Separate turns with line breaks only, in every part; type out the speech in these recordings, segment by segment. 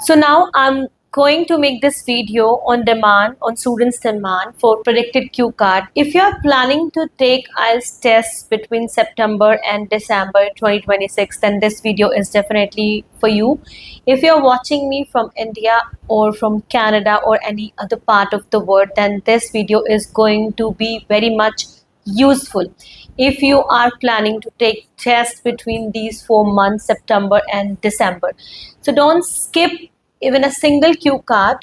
So now I'm going to make this video on demand, on students' demand for predicted Q card. If you're planning to take IELTS tests between September and December 2026, then this video is definitely for you. If you're watching me from India or from Canada or any other part of the world, then this video is going to be very much useful if you are planning to take tests between these 4 months, September and December. So don't skip even a single cue card,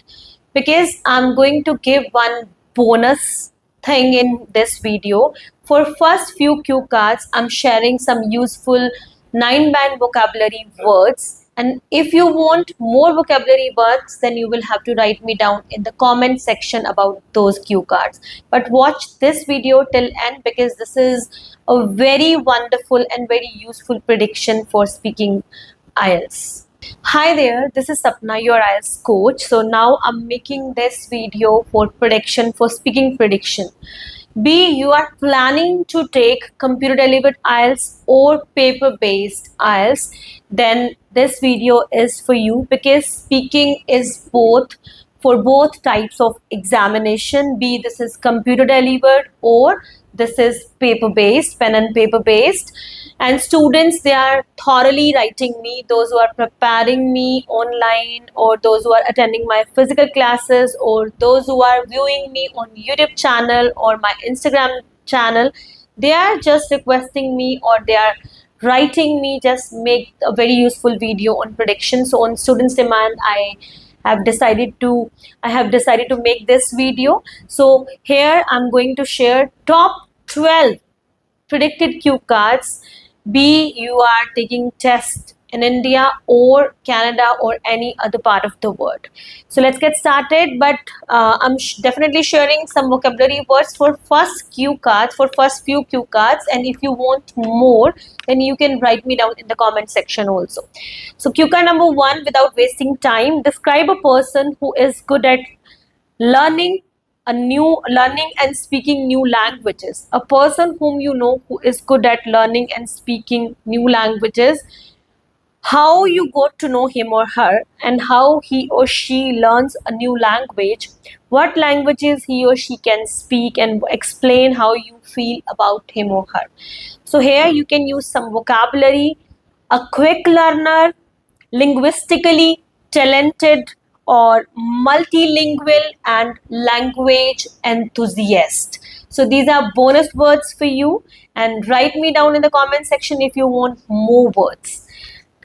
because I'm going to give one bonus thing in this video. For first few cue cards, I'm sharing some useful 9-band vocabulary words, and if you want more vocabulary words, then you will have to write me down in the comment section about those cue cards. But watch this video till end, because this is a very wonderful and very useful prediction for speaking IELTS. Hi there, this is Sapna, your IELTS coach. So now I'm making this video for prediction, for speaking prediction. B, you are planning to take computer delivered IELTS or paper based IELTS, then this video is for you, because speaking is both for both types of examination. Be this is computer delivered or this is paper based, pen and paper based. And students, they are thoroughly writing me, those who are preparing me online, or those who are attending my physical classes, or those who are viewing me on YouTube channel or my Instagram channel. They are just requesting me, or they are writing me, just make a very useful video on prediction. So on students demand, I have decided to make this video. So here I'm going to share top 12 predicted cue cards. B, you are taking test in India or Canada or any other part of the world. So let's get started. But I'm definitely sharing some vocabulary words for first cue cards, for first few cue cards. And if you want more, then you can write me down in the comment section also. So cue card number 1, without wasting time, describe a person who is good at learning and speaking new languages. A person whom you know who is good at learning and speaking new languages. How you got to know him or her, and how he or she learns a new language, what languages he or she can speak, and explain how you feel about him or her. So here you can use some vocabulary: a quick learner, linguistically talented, or multilingual, and language enthusiast. So these are bonus words for you, and write me down in the comment section if you want more words.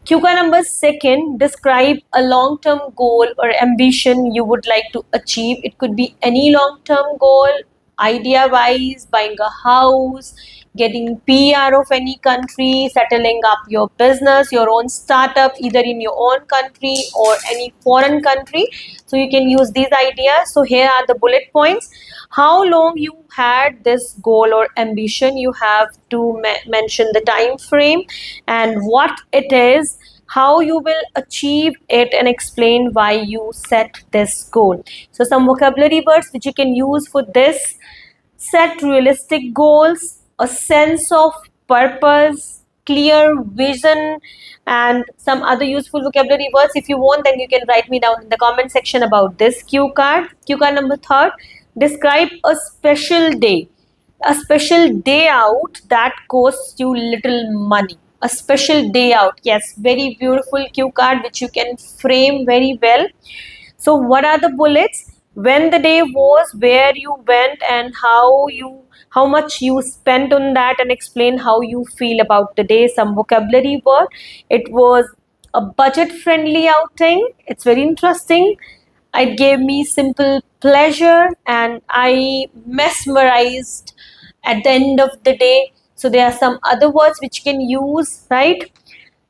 Cue card number 2, describe a long-term goal or ambition you would like to achieve. It could be any long-term goal, idea-wise, buying a house, getting PR of any country, settling up your business, your own startup, either in your own country or any foreign country. So you can use these ideas. So here are the bullet points. How long you had this goal or ambition, you have to mention the time frame and what it is, how you will achieve it, and explain why you set this goal. So some vocabulary words which you can use for this: set realistic goals, a sense of purpose, clear vision, and some other useful vocabulary words. If you want, then you can write me down in the comment section about this cue card. Cue card number 3, describe a special day. A special day out that costs you little money. A special day out. Yes, very beautiful cue card which you can frame very well. So what are the bullets? When the day was, where you went, and how much you spent on that, and explain how you feel about the day. Some vocabulary word. It was a budget friendly outing. It's very interesting. It gave me simple pleasure, and I mesmerized at the end of the day. So there are some other words which you can use, right?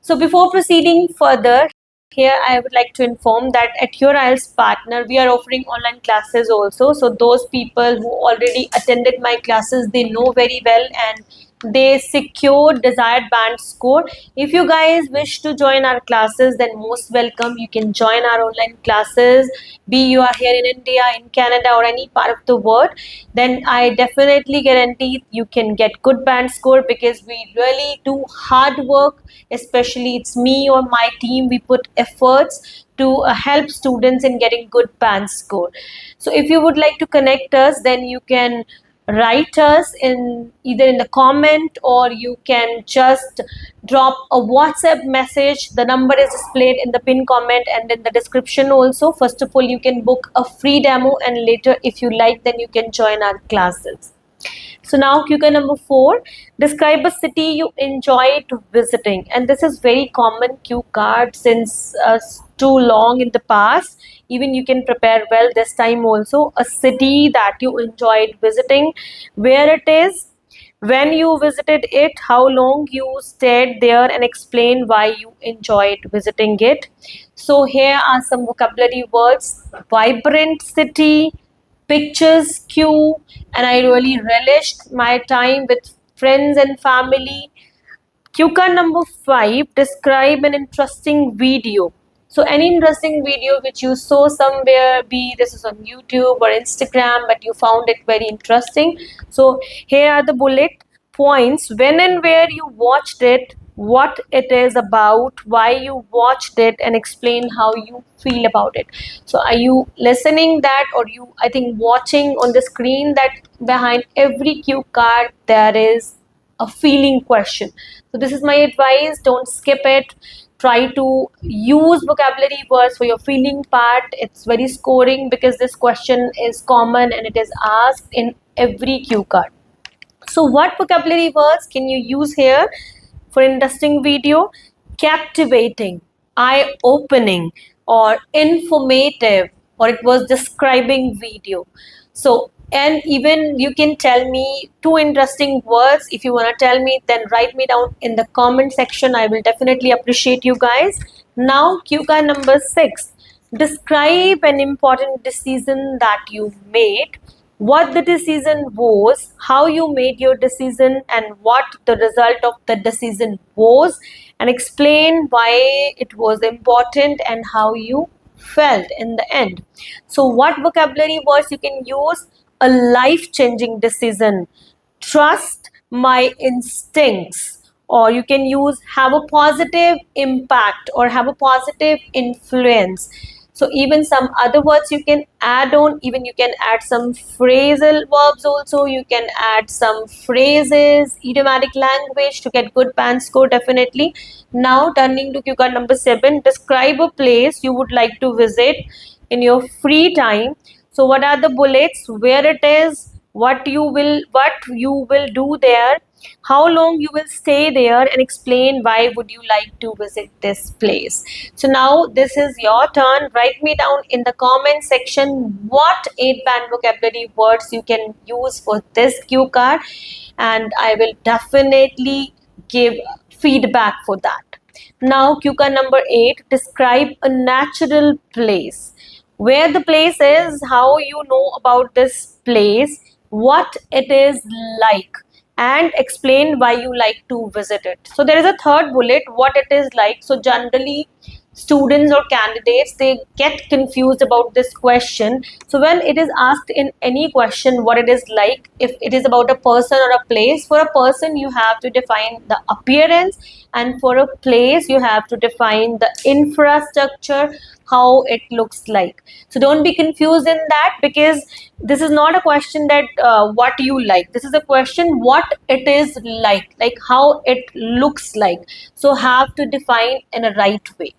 So before proceeding further, here I would like to inform that at Your IELTS Partner, we are offering online classes also. So those people who already attended my classes, they know very well, and they secure desired band score. If you guys wish to join our classes, then most welcome. You can join our online classes, be you are here in India, in Canada, or any part of the world. Then I definitely guarantee you can get good band score, because we really do hard work, especially it's me or my team. We put efforts to help students in getting good band score. So if you would like to connect us, then you can write us in either in the comment, or you can just drop a WhatsApp message. The number is displayed in the pinned comment and in the description also. First of all, you can book a free demo, and later if you like, then you can join our classes. So now QK number 4, describe a city you enjoyed visiting. And this is very common Q card since too long in the past. Even you can prepare well this time also. A city that you enjoyed visiting, where it is, when you visited it, how long you stayed there, and explain why you enjoyed visiting it. So here are some vocabulary words: vibrant city, pictures queue, and I really relished my time with friends and family. Cue card number 5, describe an interesting video. So any interesting video which you saw somewhere, be this is on YouTube or Instagram, but you found it very interesting. So here are the bullet points: when and where you watched it, what it is about, why you watched it, and explain how you feel about it. So are you listening that, or you, I think, watching on the screen that behind every cue card there is a feeling question. So this is my advice: don't skip it. Try to use vocabulary words for your feeling part. It's very scoring, because this question is common and it is asked in every cue card. So what vocabulary words can you use here for interesting video? Captivating, eye-opening, or informative, or it was describing video. So, and even you can tell me 2 interesting words. If you want to tell me, then write me down in the comment section. I will definitely appreciate you guys. Now cue card number 6, describe an important decision that you made, what the decision was, how you made your decision, and what the result of the decision was, and explain why it was important and how you felt in the end. So what vocabulary words you can use? A life-changing decision, trust my instincts, or you can use have a positive impact or have a positive influence. So even some other words you can add on. Even you can add some phrasal verbs also. You can add some phrases, idiomatic language to get good band score definitely. Now turning to cue card number 7, describe a place you would like to visit in your free time. So what are the bullets? Where it is, what you will do there, how long you will stay there, and explain why would you like to visit this place. So now this is your turn. Write me down in the comment section what 8 band vocabulary words you can use for this cue card, and I will definitely give feedback for that. Now cue card number 8, describe a natural place. Where the place is, how you know about this place, what it is like, and explain why you like to visit it. So there is a third bullet, what it is like. So generally students or candidates, they get confused about this question. So when it is asked in any question what it is like, if it is about a person or a place, for a person you have to define the appearance, and for a place you have to define the infrastructure, how it looks like. So don't be confused in that, because this is not a question that what you like. This is a question what it is like how it looks like. So have to define in a right way.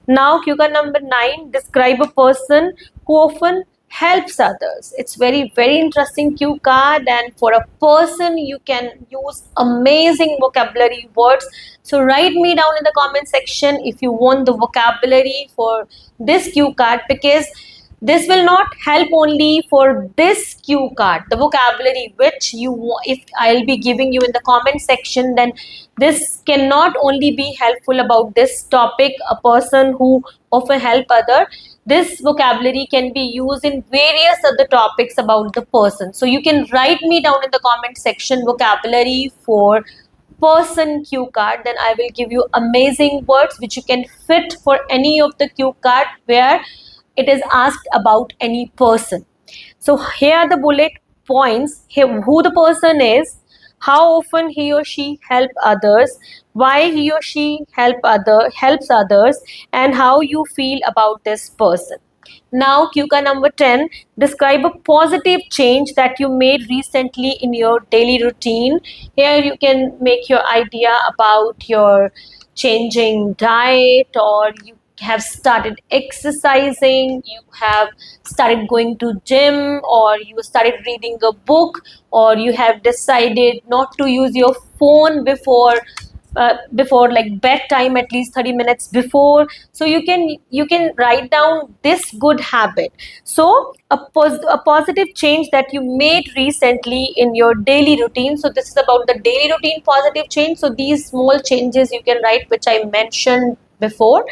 Now cue card number 9, describe a person who often helps others. It's very interesting cue card, and for a person you can use amazing vocabulary words. So write me down in the comment section if you want the vocabulary for this cue card, because this will not help only for this cue card. The vocabulary which if I'll be giving you in the comment section, then this cannot only be helpful about this topic, a person who often help other. this vocabulary can be used in various other topics about the person. So you can write me down in the comment section vocabulary for person cue card, then I will give you amazing words which you can fit for any of the cue card where it is asked about any person. So here are the bullet points. Here, who the person is, how often he or she help others, why he or she helps others, and how you feel about this person. Now, QCA number 10, describe a positive change that you made recently in your daily routine. Here you can make your idea about your changing diet, or you have started exercising, you have started going to gym, or you started reading a book, or you have decided not to use your phone before like bedtime, at least 30 minutes before. So you can write down this good habit. So a positive change that you made recently in your daily routine. So this is about the daily routine positive change. So these small changes you can write, which I mentioned before,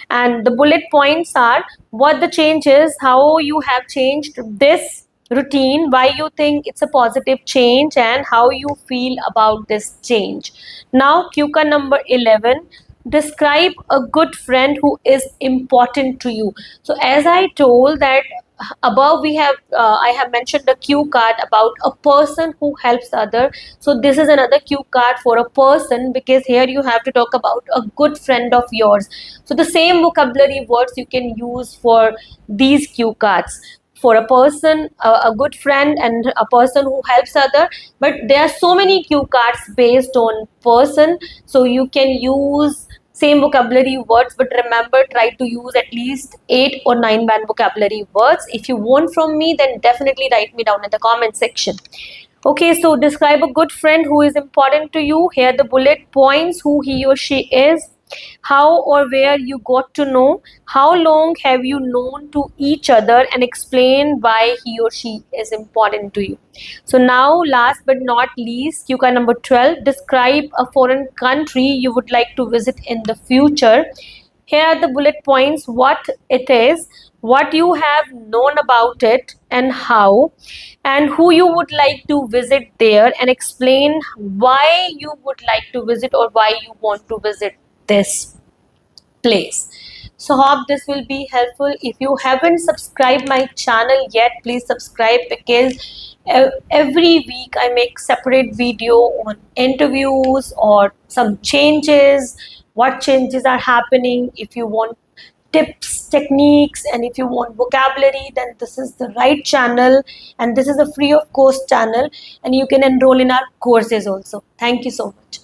and the bullet points are what the change is, how you have changed this routine, why you think it's a positive change, and how you feel about this change. Now, QCA number 11, describe a good friend who is important to you. So as I told that above, we have I have mentioned the cue card about a person who helps other. So this is another cue card for a person, because here you have to talk about a good friend of yours. So the same vocabulary words you can use for these cue cards for a person, a good friend, and a person who helps other. But there are so many cue cards based on person, so you can use same vocabulary words, but remember, try to use at least 8 or 9 band vocabulary words. If you want from me, then definitely write me down in the comment section. Okay, so describe a good friend who is important to you. Here are the bullet points: who he or she is, how or where you got to know, how long have you known to each other, and explain why he or she is important to you. So now, last but not least, QCA number 12, describe a foreign country you would like to visit in the future. Here are the bullet points: what it is, what you have known about it, and how, and who you would like to visit there, and explain why you would like to visit or why you want to visit this place. So hope this will be helpful. If you haven't subscribed my channel yet, please subscribe, because every week I make separate video on interviews or some changes, what changes are happening. If you want tips, techniques, and if you want vocabulary, then this is the right channel, and this is a free of course channel, and you can enroll in our courses also. Thank you so much.